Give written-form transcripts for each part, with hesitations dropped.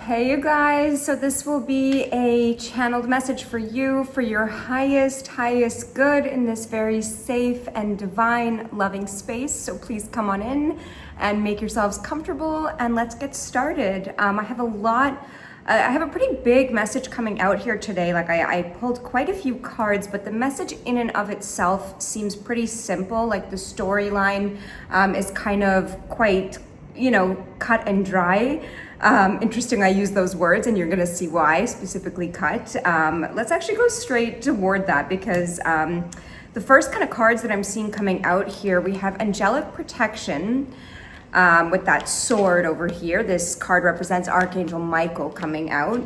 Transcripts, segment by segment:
Okay, you guys, so this will be a channeled message for you, for your highest good in this very safe and divine loving space. So please come on in and make yourselves comfortable and let's get started. I have a pretty big message coming out here today. Like I pulled quite a few cards, but the message in and of itself seems pretty simple. Like the storyline is kind of quite, cut and dry. Interesting, I use those words and you're gonna see why, specifically cut. Let's actually go straight toward that because the first kind of cards that I'm seeing coming out here, we have Angelic Protection with that sword over here. This card represents Archangel Michael coming out,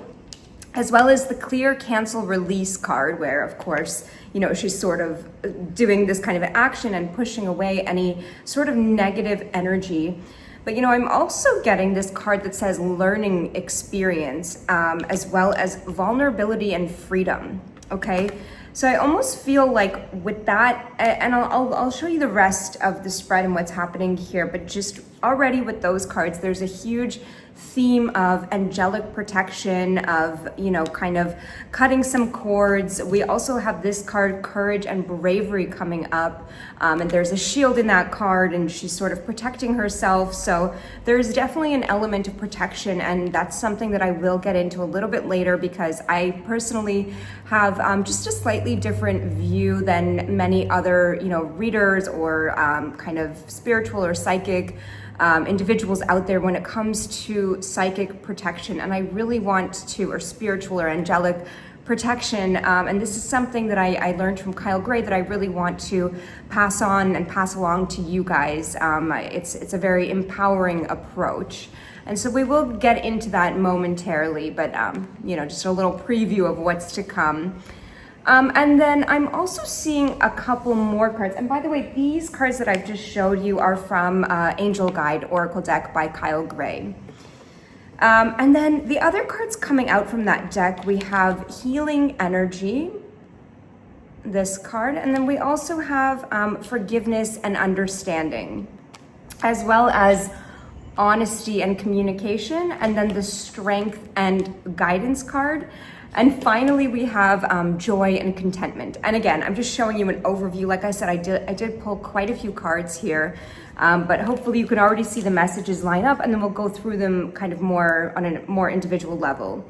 as well as the clear cancel release card where, of course, she's sort of doing this kind of action and pushing away any sort of negative energy. But I'm also getting this card that says learning experience, as well as vulnerability and freedom, okay? So I almost feel like with that, and I'll show you the rest of the spread and what's happening here, but just already with those cards, there's a huge theme of angelic protection, of, kind of cutting some cords. We also have this card, courage and bravery, coming up. And there's a shield in that card and she's sort of protecting herself. So there's definitely an element of protection. And that's something that I will get into a little bit later because I personally have just a slightly different view than many other, readers or kind of spiritual or psychic individuals out there when it comes to psychic protection. And I really want to, or spiritual or angelic protection. And this is something that I learned from Kyle Gray that I really want to pass on and pass along to you guys. It's a very empowering approach. And so we will get into that momentarily, but just a little preview of what's to come. And then I'm also seeing a couple more cards. And by the way, these cards that I've just showed you are from Angel Guide Oracle deck by Kyle Gray. And then the other cards coming out from that deck, we have Healing Energy, this card. And then we also have Forgiveness and Understanding, as well as Honesty and Communication, and then the Strength and Guidance card. And finally, we have Joy and Contentment. And again, I'm just showing you an overview. Like I said, I did pull quite a few cards here, but hopefully you can already see the messages line up, and then we'll go through them kind of more on a more individual level.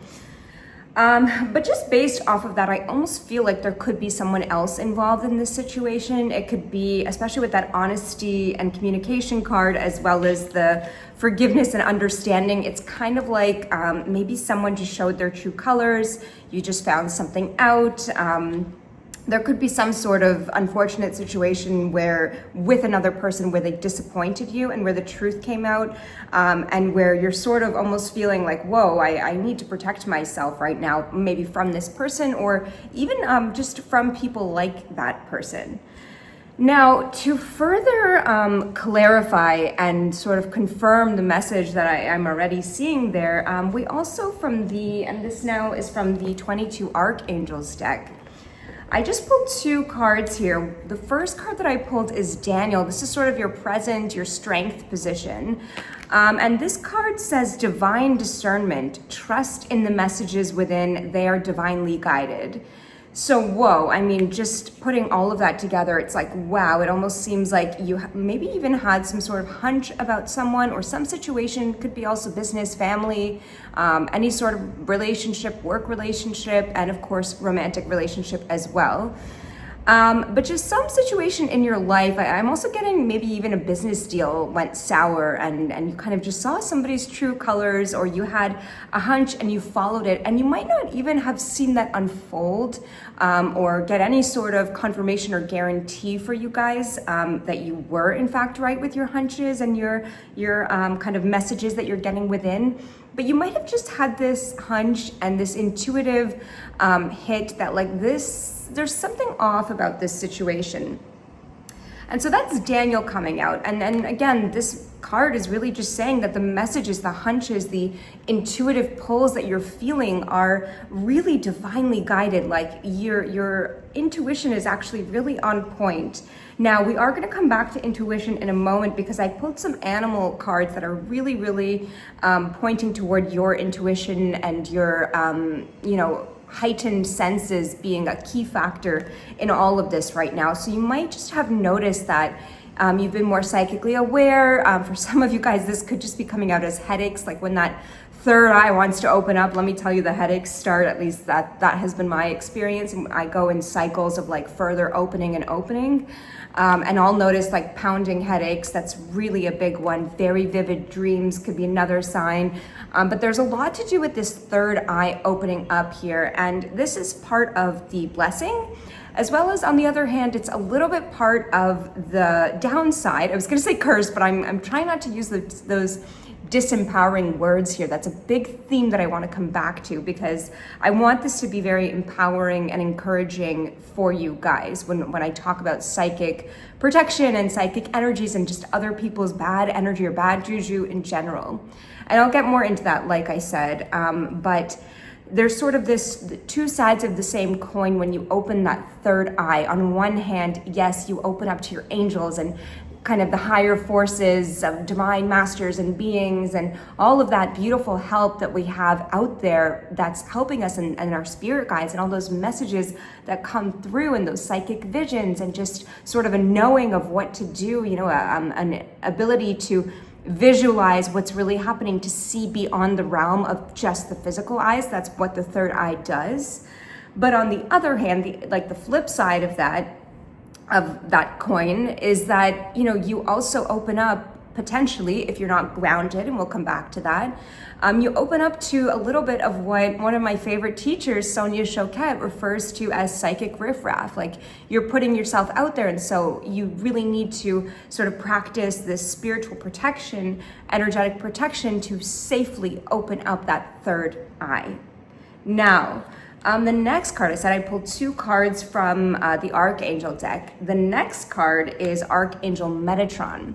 But just based off of that, I almost feel like there could be someone else involved in this situation. It could be, especially with that Honesty and Communication card, as well as the Forgiveness and Understanding. It's kind of like maybe someone just showed their true colors. You just found something out. There could be some sort of unfortunate situation with another person where they disappointed you and where the truth came out, and where you're sort of almost feeling like, whoa, I need to protect myself right now, maybe from this person or even just from people like that person. Now, to further clarify and sort of confirm the message that I'm already seeing there, we also and this now is from the 22 Archangels deck. I just pulled two cards here. The first card that I pulled is Daniel. This is sort of your present, your strength position. And this card says divine discernment, trust in the messages within, they are divinely guided. So, whoa, I mean, just putting all of that together, it's like, wow, it almost seems like you maybe even had some sort of hunch about someone or some situation. Could be also business, family, any sort of relationship, work relationship, and of course, romantic relationship as well. But just some situation in your life. I'm also getting maybe even a business deal went sour and you kind of just saw somebody's true colors, or you had a hunch and you followed it, and you might not even have seen that unfold or get any sort of confirmation or guarantee for you guys that you were in fact right with your hunches and your kind of messages that you're getting within. But you might have just had this hunch and this intuitive hit that like there's something off about this situation. And so that's Daniel coming out. And then again, this card is really just saying that the messages, the hunches, the intuitive pulls that you're feeling are really divinely guided. Like your intuition is actually really on point. Now, we are going to come back to intuition in a moment because I pulled some animal cards that are really, really pointing toward your intuition and your, heightened senses being a key factor in all of this right now. So you might just have noticed that you've been more psychically aware. For some of you guys, this could just be coming out as headaches, like when that third eye wants to open up. Let me tell you, the headaches start, at least that has been my experience. And I go in cycles of like further opening and opening. And I'll notice like pounding headaches. That's really a big one. Very vivid dreams could be another sign. But there's a lot to do with this third eye opening up here. And this is part of the blessing, as well as on the other hand, it's a little bit part of the downside. I was gonna say curse, but I'm trying not to use those disempowering words here. That's a big theme that I want to come back to because I want this to be very empowering and encouraging for you guys when I talk about psychic protection and psychic energies and just other people's bad energy or bad juju in general. And I'll get more into that, like I said, but there's sort of the two sides of the same coin when you open that third eye. On one hand, yes, you open up to your angels and kind of the higher forces of divine masters and beings and all of that beautiful help that we have out there that's helping us and our spirit guides and all those messages that come through and those psychic visions and just sort of a knowing of what to do, an ability to visualize what's really happening, to see beyond the realm of just the physical eyes. That's what the third eye does. But on the other hand, the flip side of that coin is that, you also open up potentially, if you're not grounded, and we'll come back to that, you open up to a little bit of what one of my favorite teachers, Sonia Choquette, refers to as psychic riffraff. Like you're putting yourself out there, and so you really need to sort of practice this spiritual protection, energetic protection to safely open up that third eye. Now, the next card, I said I pulled two cards from the Archangel deck. The next card is Archangel Metatron.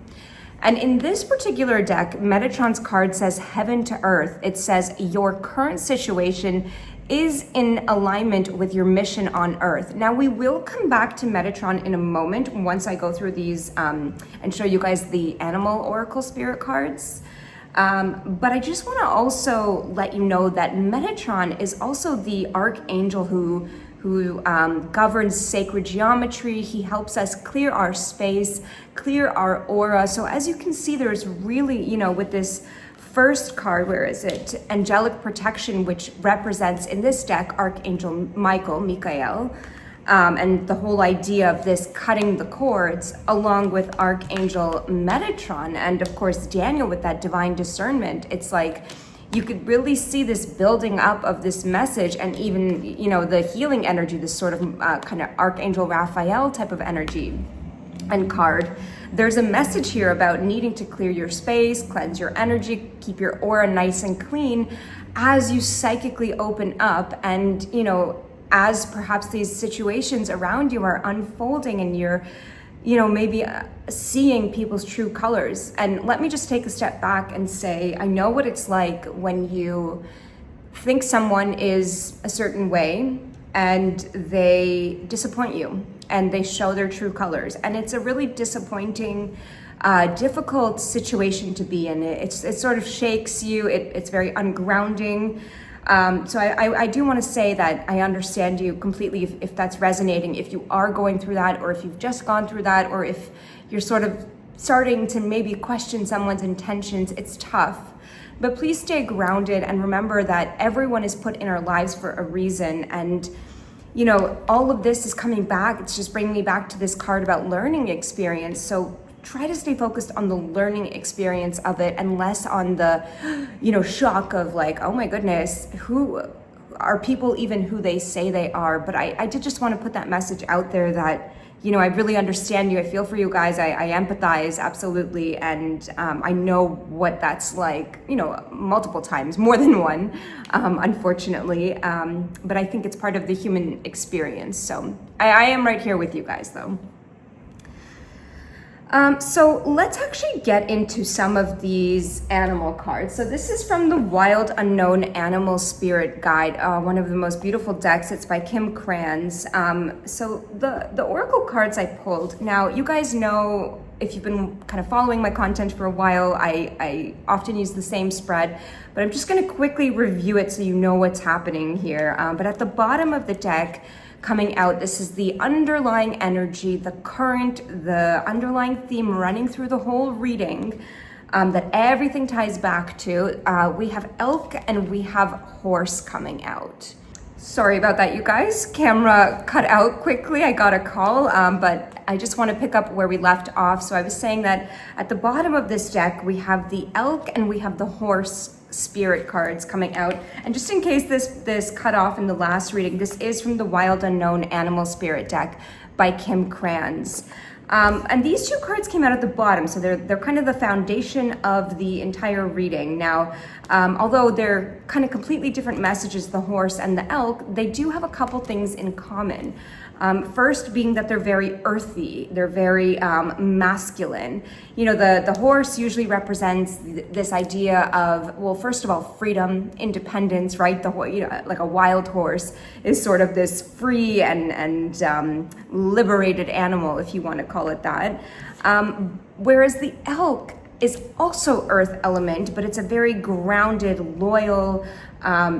And in this particular deck, Metatron's card says heaven to earth. It says your current situation is in alignment with your mission on earth. Now we will come back to Metatron in a moment once I go through these and show you guys the animal oracle spirit cards. But I just want to also let you know that Metatron is also the archangel who governs sacred geometry. He helps us clear our space, clear our aura. So as you can see, there's really, with this first card, where is it? Angelic Protection, which represents in this deck Archangel Michael, and the whole idea of this cutting the cords, along with Archangel Metatron, and of course Daniel with that divine discernment. It's like you could really see this building up of this message, and even the healing energy, this sort of kind of Archangel Raphael type of energy and card. There's a message here about needing to clear your space, cleanse your energy, keep your aura nice and clean as you psychically open up, and as perhaps these situations around you are unfolding and you're maybe seeing people's true colors. And let me just take a step back and say, I know what it's like when you think someone is a certain way and they disappoint you and they show their true colors. And it's a really disappointing, difficult situation to be in. It sort of shakes you. It's very ungrounding. So I do want to say that I understand you completely if that's resonating, if you are going through that, or if you've just gone through that, or if you're sort of starting to maybe question someone's intentions. It's tough. But please stay grounded and remember that everyone is put in our lives for a reason. And all of this is coming back. It's just bringing me back to this card about learning experience. So try to stay focused on the learning experience of it and less on the, shock of like, oh my goodness, who are people even who they say they are? But I did just want to put that message out there that, I really understand you. I feel for you guys. I empathize, absolutely. And I know what that's like, multiple times, more than one, unfortunately. But I think it's part of the human experience. So I am right here with you guys, though. So let's actually get into some of these animal cards. So this is from the Wild Unknown Animal Spirit Guide, one of the most beautiful decks. It's by Kim Kranz. So the oracle cards I pulled. Now, you guys know, if you've been kind of following my content for a while, I often use the same spread, but I'm just going to quickly review it so you know what's happening here. But at the bottom of the deck, coming out, this is the underlying energy, the current, the underlying theme running through the whole reading, that everything ties back to. We have elk and we have horse coming out. Sorry about that, you guys. Camera cut out quickly. I got a call, but I just want to pick up where we left off. So I was saying that at the bottom of this deck, we have the elk and we have the horse spirit cards coming out. And just in case this cut off in the last reading, this is from the Wild Unknown Animal Spirit deck by Kim Kranz. And these two cards came out at the bottom, so they're kind of the foundation of the entire reading. Now, although they're kind of completely different messages, the horse and the elk, they do have a couple things in common. First being that they're very earthy, they're very masculine. You know, the horse usually represents this idea of, well, first of all, freedom, independence, right? Like a wild horse is sort of this free and liberated animal, if you want to call it that. Whereas the elk is also earth element, but it's a very grounded, loyal,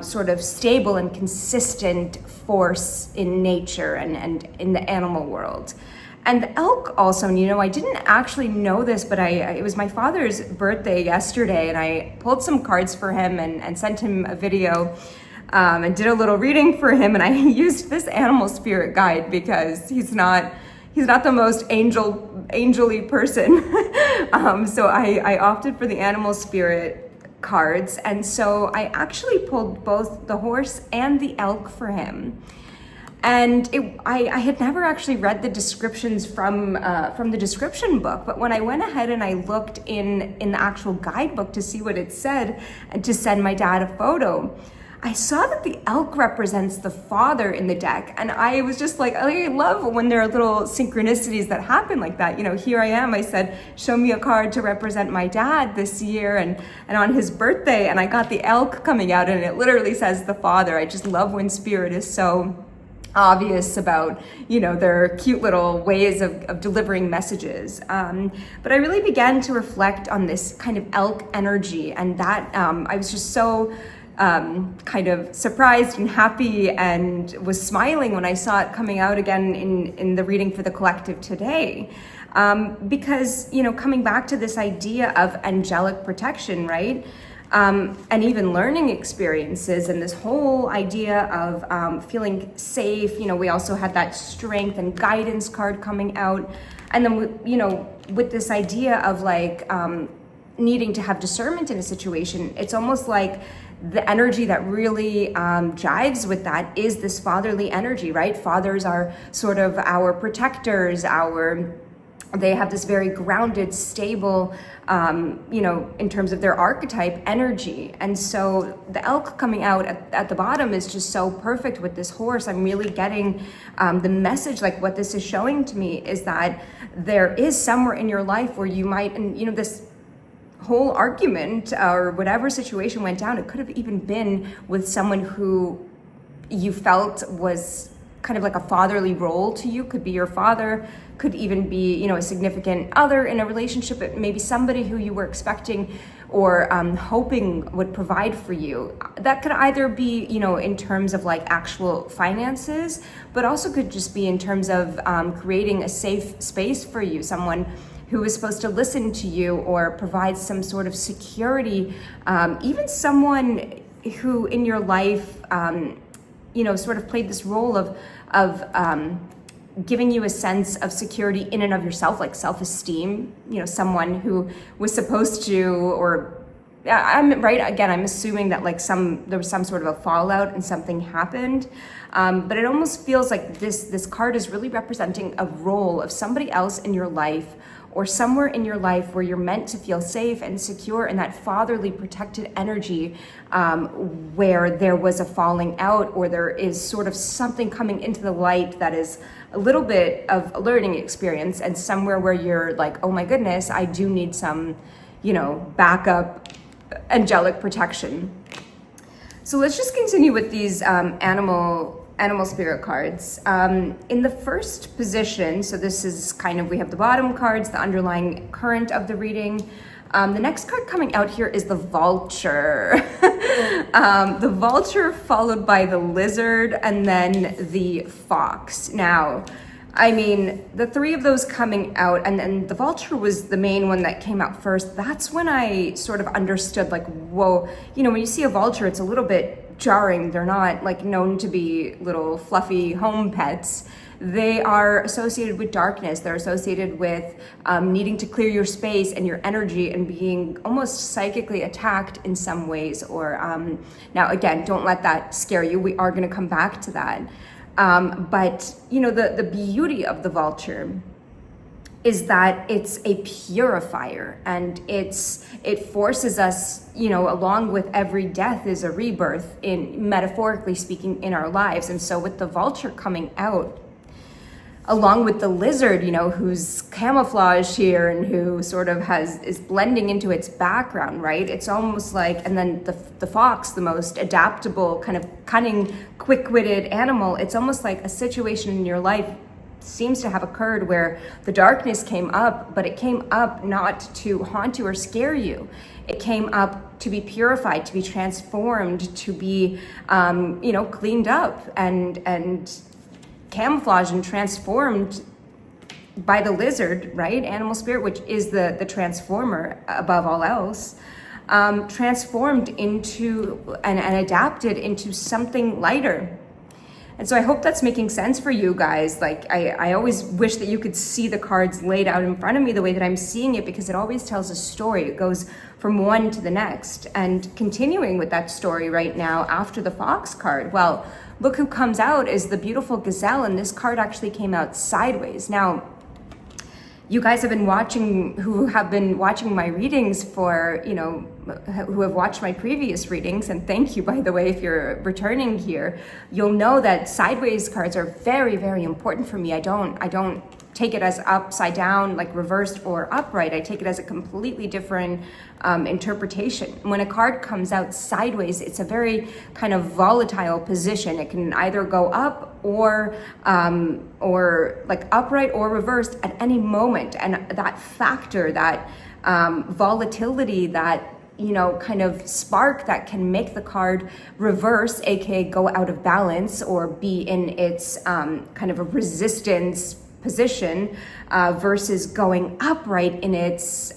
sort of stable and consistent force in nature and in the animal world. And the elk also, you know, I didn't actually know this, but it was my father's birthday yesterday, and I pulled some cards for him and sent him a video and did a little reading for him, and I used this animal spirit guide because he's not the most angel-y person. So I opted for the animal spirit cards, and so I actually pulled both the horse and the elk for him. And I had never actually read the descriptions from the description book, but when I went ahead and I looked in the actual guidebook to see what it said and to send my dad a photo, I saw that the elk represents the father in the deck, and I was just like, I love when there are little synchronicities that happen like that. You know, here I am, I said, show me a card to represent my dad this year and on his birthday, and I got the elk coming out, and it literally says the father. I just love when spirit is so obvious about, you know, their cute little ways of delivering messages. But I really began to reflect on this kind of elk energy, and that I was just so kind of surprised and happy and was smiling when I saw it coming out again in the reading for the collective today. Because, you know, coming back to this idea of angelic protection, right? And even learning experiences and this whole idea of feeling safe. You know, we also had that strength and guidance card coming out. And then, you know, with this idea of like needing to have discernment in a situation, it's almost like the energy that really jives with that is this fatherly energy, right? Fathers are sort of our protectors, they have this very grounded, stable, you know, in terms of their archetype energy. And so the elk coming out at the bottom is just so perfect with this horse. I'm really getting the message, like what this is showing to me is that there is somewhere in your life where you might, and you know, this whole argument or whatever situation went down, it could have even been with someone who you felt was kind of like a fatherly role to you. Could be your father, could even be, you know, a significant other in a relationship, but maybe somebody who you were expecting or hoping would provide for you. That could either be, you know, in terms of like actual finances, but also could just be in terms of creating a safe space for you, someone who is supposed to listen to you or provide some sort of security, even someone who in your life, you know, sort of played this role of giving you a sense of security in and of yourself, like self-esteem, you know, someone who was supposed to, or I'm right, again, I'm assuming that like there was some sort of a fallout and something happened. But it almost feels like this card is really representing a role of somebody else in your life, or somewhere in your life where you're meant to feel safe and secure in that fatherly protected energy, where there was a falling out, or there is sort of something coming into the light that is a little bit of a learning experience, and somewhere where you're like, oh my goodness, I do need some, you know, backup angelic protection. So let's just continue with these animal spirit cards. In the first position, so this is kind of, we have the bottom cards, the underlying current of the reading. The next card coming out here is the Vulture. The Vulture followed by the Lizard and then the Fox. Now, I mean, the three of those coming out, and then the Vulture was the main one that came out first. That's when I sort of understood, like, whoa, you know, when you see a vulture, it's a little bit jarring. They're not like known to be little fluffy home pets. They are associated with darkness. They're associated with needing to clear your space and your energy and being almost psychically attacked in some ways. Or now, again, don't let that scare you. We are going to come back to that. But, you know, the beauty of the Vulture is that it's a purifier, and it forces us, you know, along with every death is a rebirth, in metaphorically speaking, in our lives. And so with the Vulture coming out, along with the Lizard, you know, who's camouflaged here and who sort of is blending into its background, right? It's almost like, and then the Fox, the most adaptable, kind of cunning, quick-witted animal. It's almost like a situation in your life seems to have occurred where the darkness came up, but it came up not to haunt you or scare you. It came up to be purified, to be transformed, to be, you know, cleaned up and camouflaged and transformed by the Lizard, right? Animal spirit, which is the transformer above all else, transformed into and adapted into something lighter. And so I hope that's making sense for you guys. Like, I always wish that you could see the cards laid out in front of me the way that I'm seeing it, because it always tells a story. It goes from one to the next. And continuing with that story right now after the Fox card, well, look who comes out is the beautiful Gazelle, and this card actually came out sideways. Now, you guys have been watching, who have been watching my readings for, you know, who have watched my previous readings, and thank you, by the way, if you're returning here, you'll know that sideways cards are very, very important for me. I don't take it as upside down, like reversed or upright. I take it as a completely different interpretation. When a card comes out sideways, it's a very kind of volatile position. It can either go up or like upright or reversed at any moment. And that factor, that volatility, that, you know, kind of spark that can make the card reverse, aka go out of balance, or be in its kind of a resistance position versus going upright in its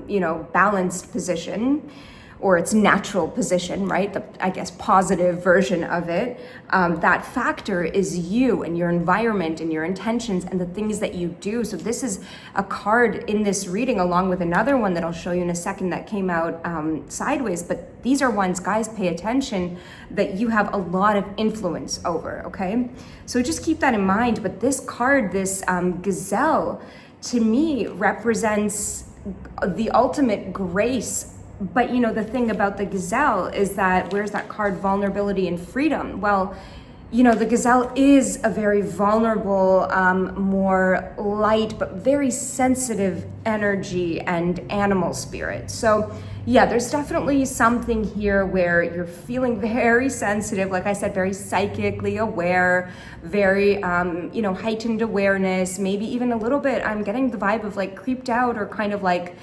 you know, balanced position, or its natural position, right? I guess positive version of it. That factor is you and your environment and your intentions and the things that you do. So this is a card in this reading, along with another one that I'll show you in a second that came out sideways. But these are ones, guys, pay attention, that you have a lot of influence over, okay? So just keep that in mind. But this card, this Gazelle, to me represents the ultimate grace. But, you know, the thing about the Gazelle is that, where's that card, vulnerability and freedom? Well, you know, the Gazelle is a very vulnerable, more light, but very sensitive energy and animal spirit. So yeah, there's definitely something here where you're feeling very sensitive, like I said, very psychically aware, very, you know, heightened awareness, maybe even a little bit, I'm getting the vibe of like creeped out, or kind of like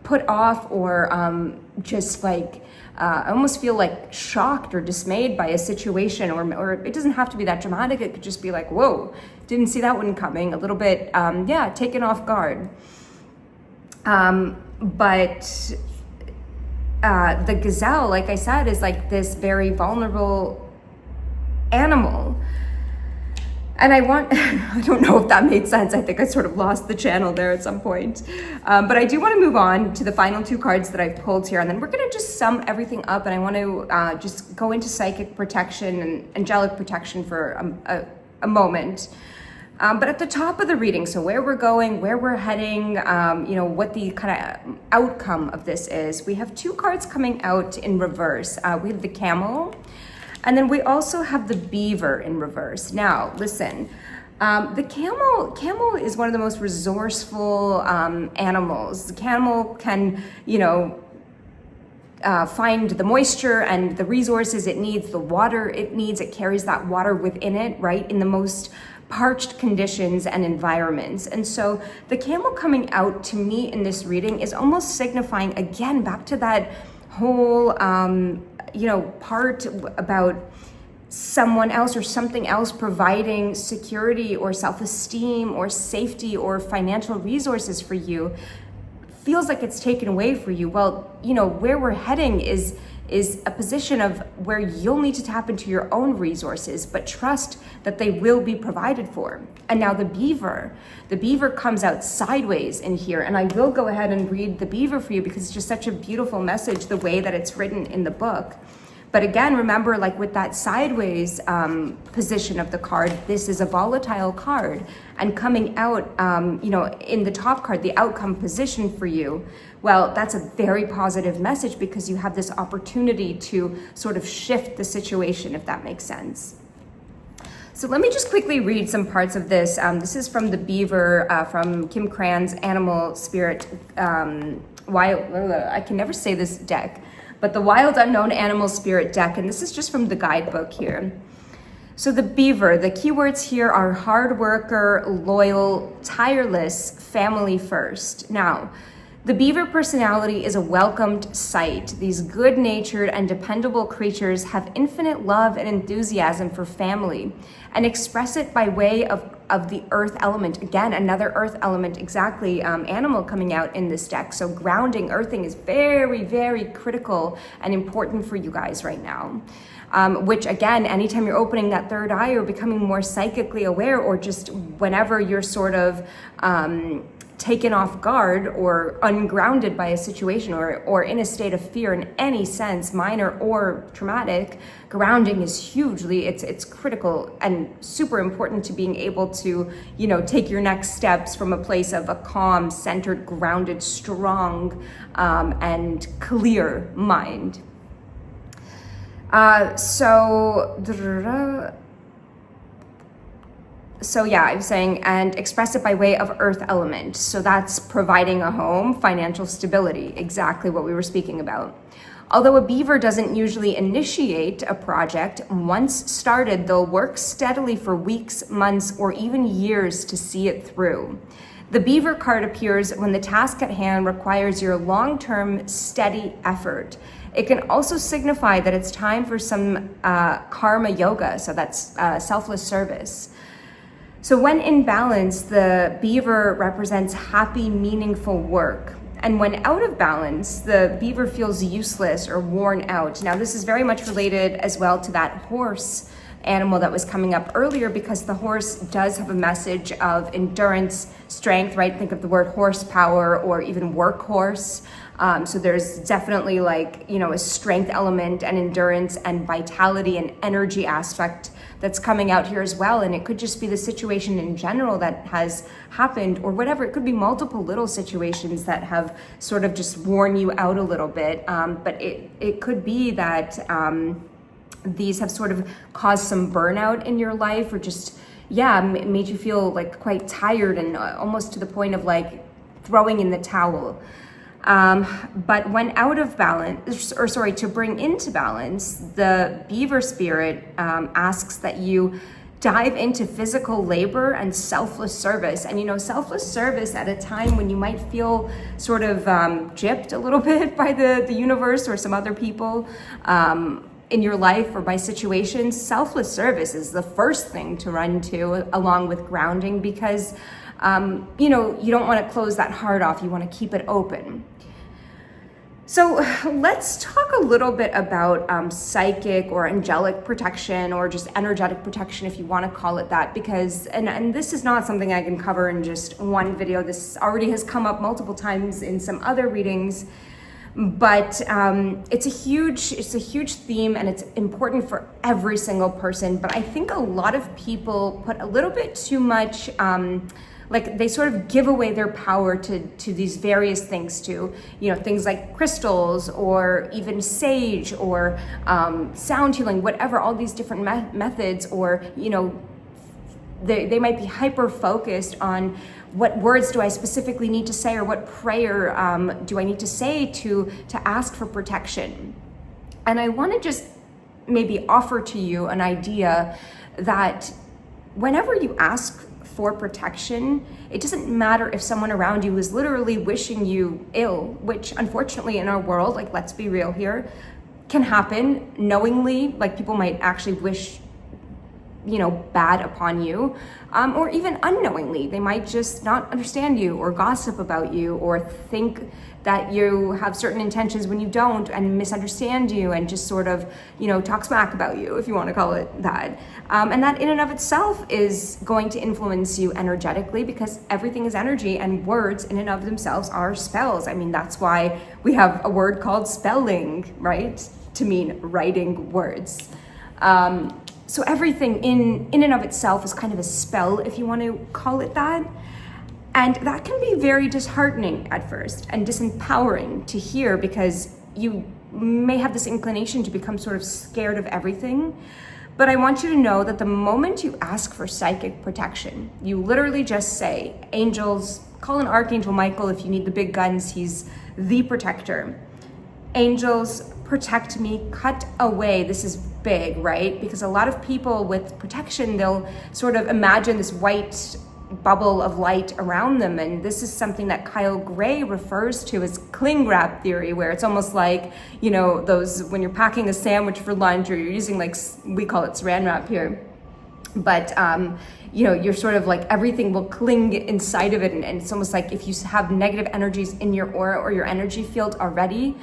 put off, or just like I almost feel like shocked or dismayed by a situation, or it doesn't have to be that dramatic. It could just be like, whoa, didn't see that one coming, a little bit, yeah, taken off guard. But the Gazelle, like I said, is like this very vulnerable animal. And I don't know if that made sense. I think I sort of lost the channel there at some point. But I do want to move on to the final two cards that I've pulled here. And then we're going to just sum everything up. And I want to just go into psychic protection and angelic protection for a moment. But at the top of the reading, so where we're going, where we're heading, you know, what the kind of outcome of this is, we have 2 cards coming out in reverse. We have the Camel, and then we also have the Beaver in reverse. Now, listen, the camel is one of the most resourceful animals. The camel can, you know, find the moisture and the resources it needs, the water it needs. It carries that water within it, right, in the most parched conditions and environments. And so the camel coming out to me in this reading is almost signifying, again, back to that whole, you know, part about someone else or something else providing security or self-esteem or safety or financial resources for you. Feels like it's taken away for you. Well, you know, where we're heading is a position of where you'll need to tap into your own resources, but trust that they will be provided for. And now the Beaver comes out sideways in here, and I will go ahead and read the Beaver for you because it's just such a beautiful message, the way that it's written in the book. But again, remember, like with that sideways position of the card, this is a volatile card. And coming out, you know, in the top card, the outcome position for you, well, that's a very positive message because you have this opportunity to sort of shift the situation, if that makes sense. So let me just quickly read some parts of this. This is from the Beaver, from Kim Cran's Animal Spirit, I can never say this deck, but the Wild Unknown Animal Spirit deck, and this is just from the guidebook here. So the Beaver, the keywords here are hard worker, loyal, tireless, family first. Now, the Beaver personality is a welcomed sight. These good-natured and dependable creatures have infinite love and enthusiasm for family and express it by way of the earth element. Again, another earth element, exactly, animal coming out in this deck. So grounding, earthing is very, very critical and important for you guys right now. Which again, anytime you're opening that third eye or becoming more psychically aware, or just whenever you're sort of taken off guard or ungrounded by a situation or in a state of fear in any sense, minor or traumatic, grounding is hugely, it's critical and super important to being able to, you know, take your next steps from a place of a calm, centered, grounded, strong, and clear mind. So yeah, I'm saying, and express it by way of earth element. So that's providing a home, financial stability, exactly what we were speaking about. Although a Beaver doesn't usually initiate a project, once started, they'll work steadily for weeks, months, or even years to see it through. The Beaver card appears when the task at hand requires your long-term, steady effort. It can also signify that it's time for some karma yoga, so that's selfless service. So when in balance, the Beaver represents happy, meaningful work. And when out of balance, the Beaver feels useless or worn out. Now, this is very much related as well to that horse animal that was coming up earlier, because the horse does have a message of endurance, strength, right? Think of the word horsepower or even workhorse. So there's definitely, like, you know, a strength element and endurance and vitality and energy aspect that's coming out here as well. And it could just be the situation in general that has happened or whatever. It could be multiple little situations that have sort of just worn you out a little bit. But it could be that these have sort of caused some burnout in your life, or just, yeah, made you feel like quite tired and almost to the point of like throwing in the towel. But when out of balance, or sorry, to bring into balance, the Beaver spirit asks that you dive into physical labor and selfless service. And, you know, selfless service at a time when you might feel sort of gypped a little bit by the universe or some other people in your life or by situations. Selfless service is the first thing to run to, along with grounding, because you know, you don't want to close that heart off. You want to keep it open. So let's talk a little bit about psychic or angelic protection, or just energetic protection, if you want to call it that, because, and this is not something I can cover in just one video. This already has come up multiple times in some other readings. But it's a huge theme, and it's important for every single person. But I think a lot of people put a little bit too much, like they sort of give away their power to these various things, to, you know, things like crystals or even sage or sound healing, whatever, all these different methods, or, you know, they might be hyper focused on what words do I specifically need to say, or what prayer do I need to say to ask for protection. And I want to just maybe offer to you an idea that whenever you ask for protection, it doesn't matter if someone around you is literally wishing you ill, which unfortunately in our world, like, let's be real here, can happen knowingly. Like, people might actually wish, you know, bad upon you, or even unknowingly. They might just not understand you, or gossip about you, or think that you have certain intentions when you don't, and misunderstand you, and just sort of, you know, talk smack about you, if you want to call it that. And that in and of itself is going to influence you energetically, because everything is energy, and words in and of themselves are spells. I mean, that's why we have a word called spelling, right? To mean writing words. So everything in and of itself is kind of a spell, if you want to call it that. And that can be very disheartening at first, and disempowering to hear, because you may have this inclination to become sort of scared of everything. But I want you to know that the moment you ask for psychic protection, you literally just say, angels, call in Archangel Michael if you need the big guns, he's the protector. Angels, protect me, cut away. This is big, right? Because a lot of people with protection, they'll sort of imagine this white bubble of light around them. And this is something that Kyle Gray refers to as cling wrap theory, where it's almost like, you know, those, when you're packing a sandwich for lunch, or you're using, like, we call it saran wrap here. But, you know, you're sort of like, everything will cling inside of it. And it's almost like if you have negative energies in your aura or your energy field already,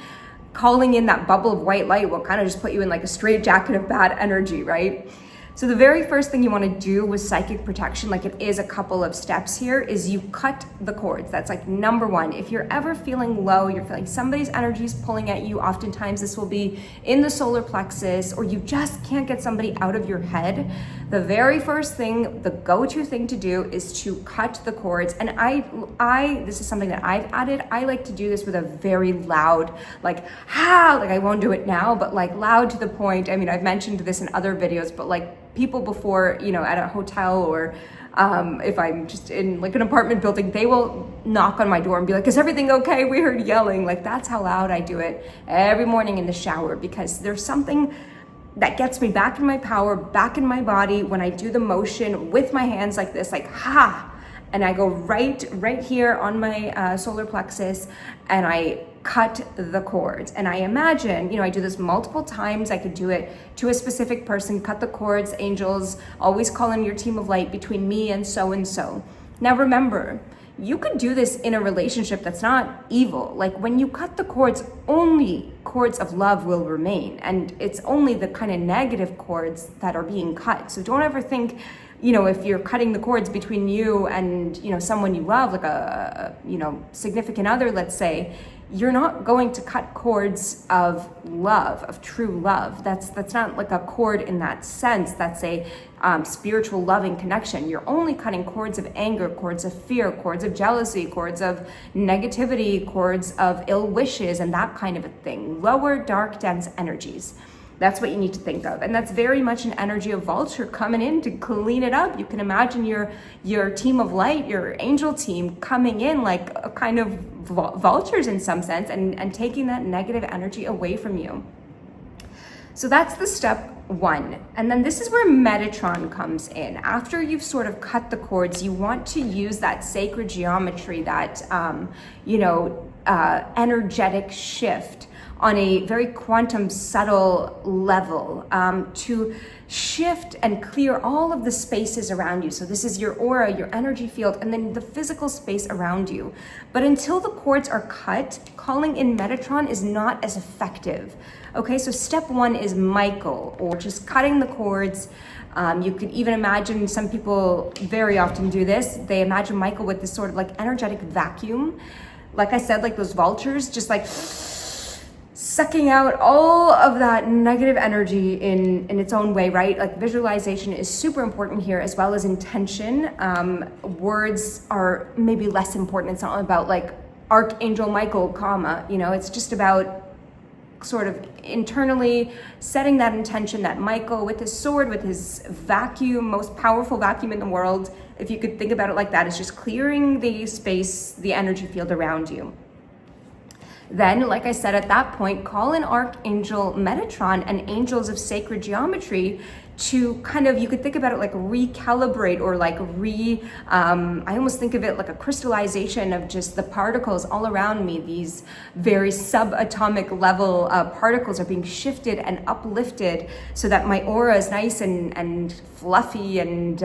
calling in that bubble of white light will kind of just put you in like a straitjacket of bad energy, right? So the very first thing you want to do with psychic protection, like it is a couple of steps here, is you cut the cords. That's like number one. If you're ever feeling low, you're feeling somebody's energy is pulling at you, oftentimes this will be in the solar plexus, or you just can't get somebody out of your head. The very first thing, the go-to thing to do is to cut the cords. And I this is something that I've added. I like to do this with a very loud, like I won't do it now, but like loud to the point. I mean, I've mentioned this in other videos, but like people before, you know, at a hotel, or if I'm just in like an apartment building, they will knock on my door and be like, is everything okay? We heard yelling. Like, that's how loud I do it every morning in the shower, because there's something that gets me back in my power, back in my body, when I do the motion with my hands like this, like and I go right here on my solar plexus, and I cut the cords. And I imagine, you know, I do this multiple times. I could do it to a specific person, cut the cords. Angels, always call in your team of light between me and so. Now remember, you could do this in a relationship that's not evil. Like, when you cut the cords, only cords of love will remain. And it's only the kind of negative cords that are being cut. So don't ever think, you know, if you're cutting the cords between you and, you know, someone you love, like a you know, significant other, let's say, you're not going to cut cords of love, of true love. That's not like a cord in that sense. That's a spiritual loving connection. You're only cutting cords of anger, cords of fear, cords of jealousy, cords of negativity, cords of ill wishes, and that kind of a thing. Lower, dark, dense energies. That's what you need to think of. And that's very much an energy of Vulture coming in to clean it up. You can imagine your team of light, your angel team, coming in like a kind of vultures in some sense, and taking that negative energy away from you. So that's the step one. And then this is where Metatron comes in. After you've sort of cut the cords, you want to use that sacred geometry, that, energetic shift on a very quantum subtle level, to shift and clear all of the spaces around you. So this is your aura, your energy field, and then the physical space around you. But until the cords are cut, calling in Metatron is not as effective. Okay, so step one is Michael, or just cutting the cords. You could even imagine, some people very often do this, they imagine Michael with this sort of like energetic vacuum. Like I said, like those vultures, just like sucking out all of that negative energy in its own way, right? Like visualization is super important here, as well as intention. Words are maybe less important. It's not about like Archangel Michael, it's just about sort of internally setting that intention that Michael with his sword, with his vacuum, most powerful vacuum in the world, if you could think about it like that, is just clearing the space, the energy field around you. Then, like I said, at that point, call in Archangel Metatron and angels of sacred geometry to kind of, you could think about it like recalibrate or like I almost think of it like a crystallization of just the particles all around me. These very subatomic level particles are being shifted and uplifted so that my aura is nice and fluffy and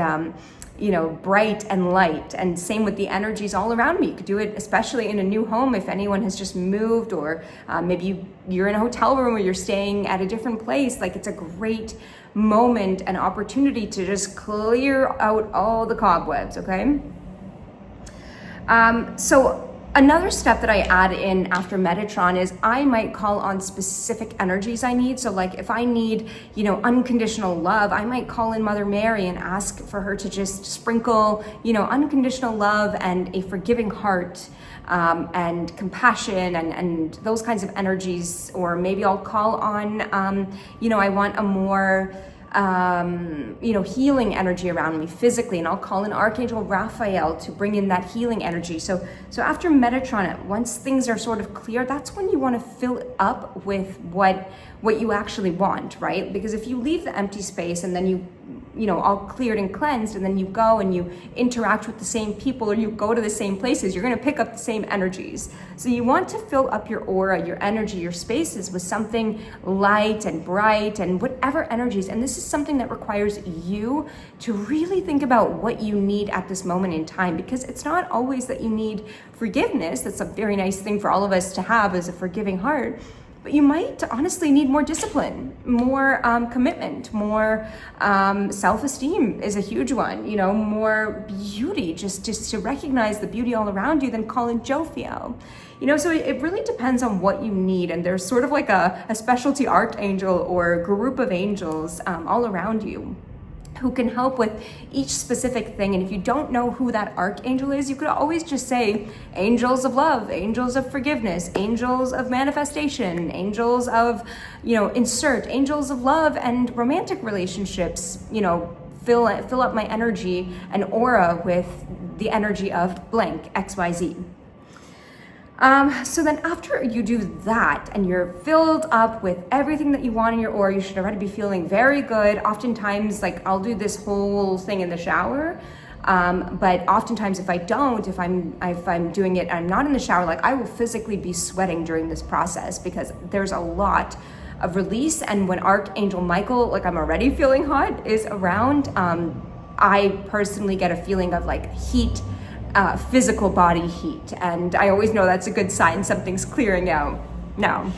bright and light. And same with the energies all around me. You could do it especially in a new home if anyone has just moved, or maybe you're in a hotel room or you're staying at a different place. Like, it's a great moment and opportunity to just clear out all the cobwebs, okay? So another step that I add in after Metatron is I might call on specific energies I need. So like if I need, unconditional love, I might call in Mother Mary and ask for her to just sprinkle, unconditional love and a forgiving heart, and compassion and those kinds of energies. Or maybe I'll call on, I want a more, healing energy around me physically, and I'll call in Archangel Raphael to bring in that healing energy. So after Metatron, once things are sort of clear, that's when you want to fill it up with what you actually want, right? Because if you leave the empty space and then you all cleared and cleansed, and then you go and you interact with the same people or you go to the same places, you're going to pick up the same energies. So you want to fill up your aura, your energy, your spaces with something light and bright and whatever energies. And this is something that requires you to really think about what you need at this moment in time, because it's not always that you need forgiveness. That's a very nice thing for all of us to have, is a forgiving heart. But you might honestly need more discipline, more commitment, more self-esteem is a huge one, more beauty, just to recognize the beauty all around you, then call in Jophiel. So it really depends on what you need. And there's sort of like a specialty archangel or group of angels all around you who can help with each specific thing. And if you don't know who that archangel is, you could always just say angels of love, angels of forgiveness, angels of manifestation, angels of, insert angels of love and romantic relationships, fill up my energy and aura with the energy of blank XYZ. So then after you do that and you're filled up with everything that you want in your aura, you should already be feeling very good. Oftentimes, like I'll do this whole thing in the shower. But oftentimes if I'm doing it and I'm not in the shower, like I will physically be sweating during this process because there's a lot of release. And when Archangel Michael, like I'm already feeling hot, is around, I personally get a feeling of like heat, physical body heat. And I always know that's a good sign something's clearing out. Now,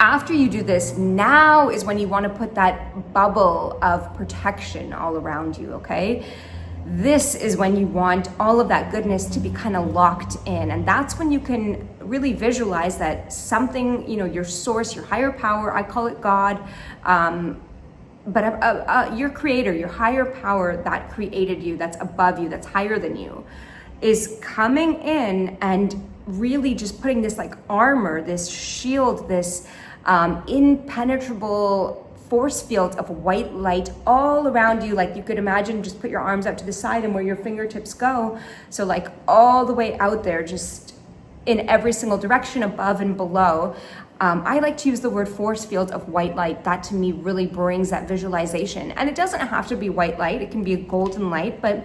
after you do this, now is when you want to put that bubble of protection all around you, okay? This is when you want all of that goodness to be kind of locked in. And that's when you can really visualize that something, your source, your higher power, I call it God, but your creator, your higher power that created you, that's above you, that's higher than you, is coming in and really just putting this like armor, this shield, this impenetrable force field of white light all around you. Like you could imagine, just put your arms out to the side and where your fingertips go. So like all the way out there, just in every single direction, above and below. I like to use the word force field of white light. That to me really brings that visualization. And it doesn't have to be white light. It can be a golden light, but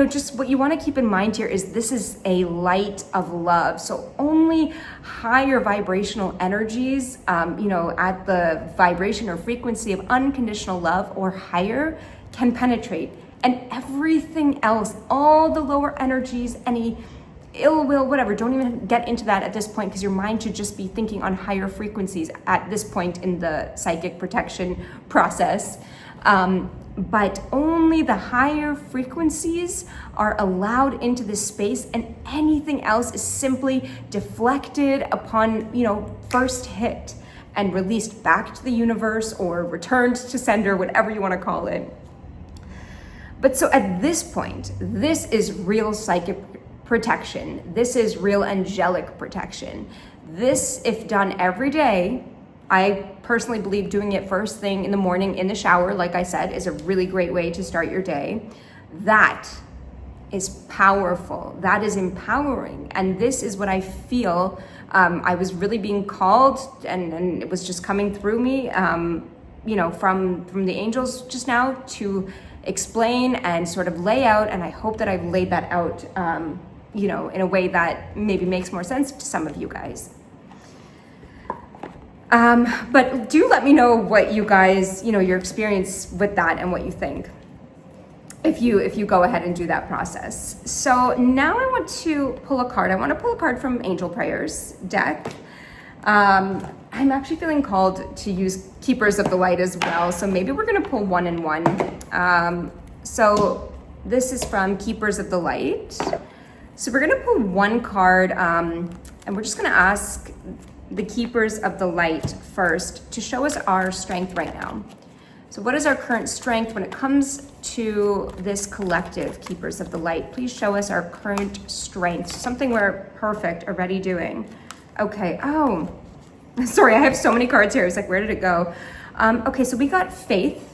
just what you want to keep in mind here is this is a light of love. So only higher vibrational energies, at the vibration or frequency of unconditional love or higher can penetrate. And everything else, all the lower energies, any ill will, whatever, don't even get into that at this point, because your mind should just be thinking on higher frequencies at this point in the psychic protection process. but only the higher frequencies are allowed into this space, and anything else is simply deflected upon, first hit and released back to the universe or returned to sender, whatever you want to call it. But so at this point, this is real psychic protection. This is real angelic protection. This, if done every day, I personally believe doing it first thing in the morning in the shower, like I said, is a really great way to start your day. That is powerful. That is empowering. And this is what I feel I was really being called, and it was just coming through me, from the angels just now to explain and sort of lay out. And I hope that I've laid that out, in a way that maybe makes more sense to some of you guys. But do let me know what you guys, your experience with that and what you think, if you go ahead and do that process. So now I want to pull a card. I want to pull a card from Angel Prayers deck. I'm actually feeling called to use Keepers of the Light as well. So maybe we're going to pull one and one. So this is from Keepers of the Light. So we're going to pull one card, and we're just going to ask the Keepers of the Light first to show us our strength right now. So what is our current strength when it comes to this collective, Keepers of the Light? Please show us our current strength, something we're perfect already doing. Okay, oh, sorry, I have so many cards here. It's like, where did it go? Okay, so we got faith.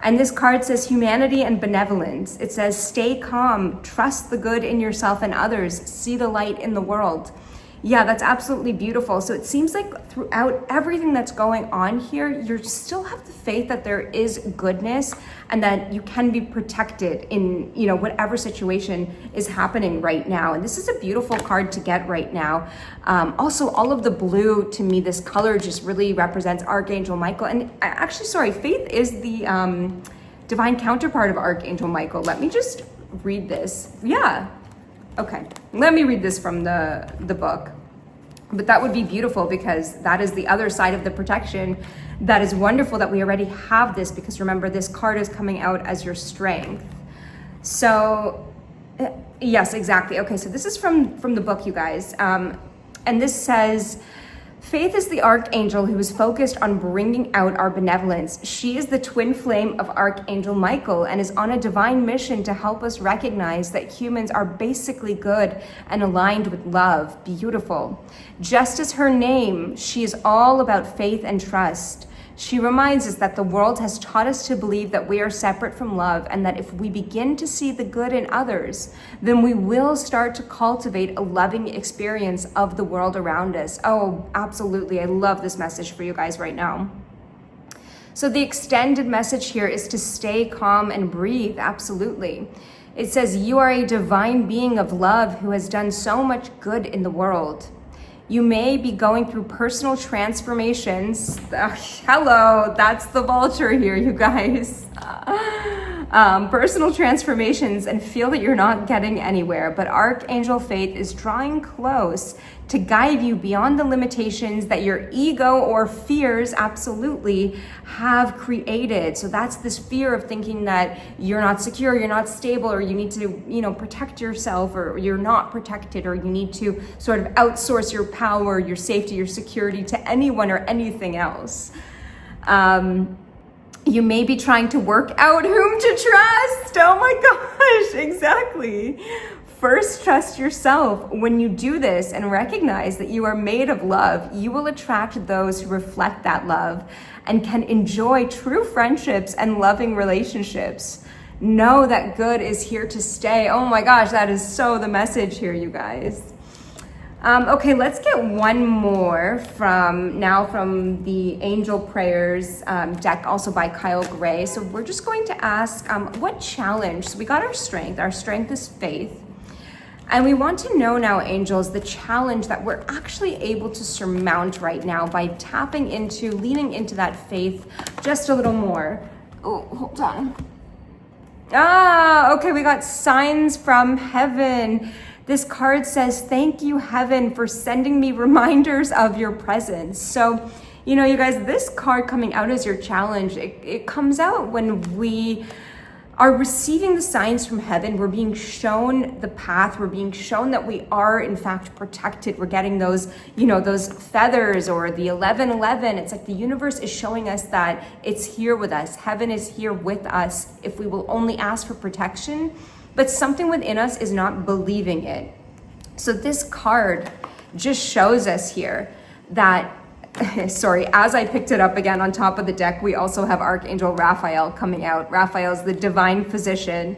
And this card says humanity and benevolence. It says stay calm, trust the good in yourself and others, see the light in the world. Yeah, that's absolutely beautiful. So it seems like throughout everything that's going on here, you still have the faith that there is goodness and that you can be protected in, whatever situation is happening right now. And this is a beautiful card to get right now. Also, all of the blue, to me, this color just really represents Archangel Michael. And actually, sorry, faith is the divine counterpart of Archangel Michael. Let me just read this. Yeah. Okay, let me read this from the book. But that would be beautiful because that is the other side of the protection. That is wonderful that we already have this, because remember, this card is coming out as your strength. So, yes, exactly. Okay, so this is from the book, you guys. And this says, faith is the archangel who is focused on bringing out our benevolence. She is the twin flame of Archangel Michael and is on a divine mission to help us recognize that humans are basically good and aligned with love. Beautiful. Just as her name, she is all about faith and trust. She reminds us that the world has taught us to believe that we are separate from love, and that if we begin to see the good in others, then we will start to cultivate a loving experience of the world around us. Oh, absolutely. I love this message for you guys right now. So the extended message here is to stay calm and breathe. Absolutely. It says, you are a divine being of love who has done so much good in the world. You may be going through personal transformations. Hello, that's the Vulture here, you guys. Personal transformations, and feel that you're not getting anywhere. But Archangel Faith is drawing close to guide you beyond the limitations that your ego or fears absolutely have created. So that's this fear of thinking that you're not secure, you're not stable, or you need to, protect yourself, or you're not protected, or you need to sort of outsource your power, your safety, your security to anyone or anything else. You may be trying to work out whom to trust. Oh my gosh, exactly. First, trust yourself. When you do this and recognize that you are made of love, you will attract those who reflect that love and can enjoy true friendships and loving relationships. Know that good is here to stay. Oh my gosh, that is so the message here, you guys. Okay, let's get one more from the Angel Prayers deck, also by Kyle Gray. So we're just going to ask, what challenge? So we got our strength. Our strength is faith. And we want to know now, angels, the challenge that we're actually able to surmount right now by leaning into that faith just a little more. Oh, hold on. Okay, we got signs from heaven. This card says, thank you, heaven, for sending me reminders of your presence. So, You know, you guys, this card coming out as your challenge, it comes out when we are receiving the signs from heaven. We're being shown the path. We're being shown that we are in fact protected. We're getting those, you know, those feathers or the 1111. It's like the universe is showing us that it's here with us. Heaven is here with us if we will only ask for protection. But something within us is not believing it. So this card just shows us here that sorry, as I picked it up again on top of the deck, we also have Archangel Raphael coming out. Raphael's the divine physician.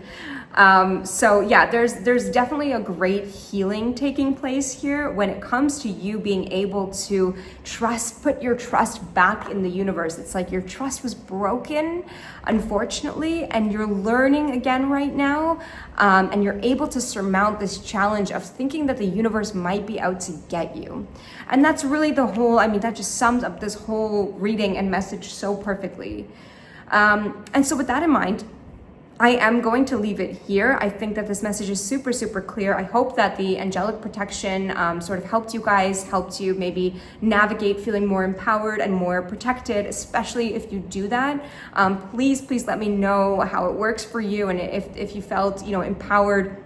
So yeah, there's definitely a great healing taking place here when it comes to you being able to put your trust back in the universe. It's like your trust was broken, unfortunately, and you're learning again right now, and you're able to surmount this challenge of thinking that the universe might be out to get you. And that's really the whole, I mean, that just sums up this whole reading and message so perfectly. And so with that in mind, I am going to leave it here. I think that this message is super, super clear. I hope that the angelic protection sort of helped you maybe navigate feeling more empowered and more protected, especially if you do that. Please let me know how it works for you, and if you felt, you know, empowered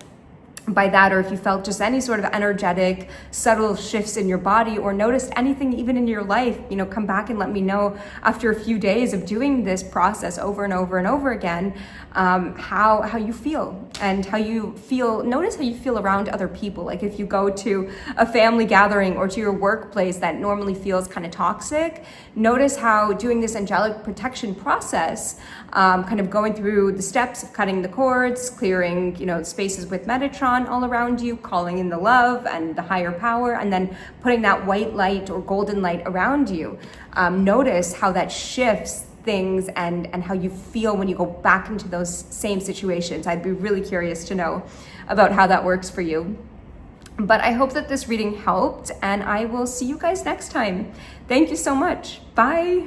by that, or if you felt just any sort of energetic, subtle shifts in your body, or noticed anything even in your life, you know, come back and let me know after a few days of doing this process over and over and over again, how you feel and how you feel. Notice how you feel around other people. Like if you go to a family gathering or to your workplace that normally feels kind of toxic, notice how doing this angelic protection process, kind of going through the steps of cutting the cords, clearing, you know, spaces with Metatron all around you, calling in the love and the higher power, and then putting that white light or golden light around you. Notice how that shifts things and how you feel when you go back into those same situations. I'd be really curious to know about how that works for you. But I hope that this reading helped, and I will see you guys next time. Thank you so much. Bye.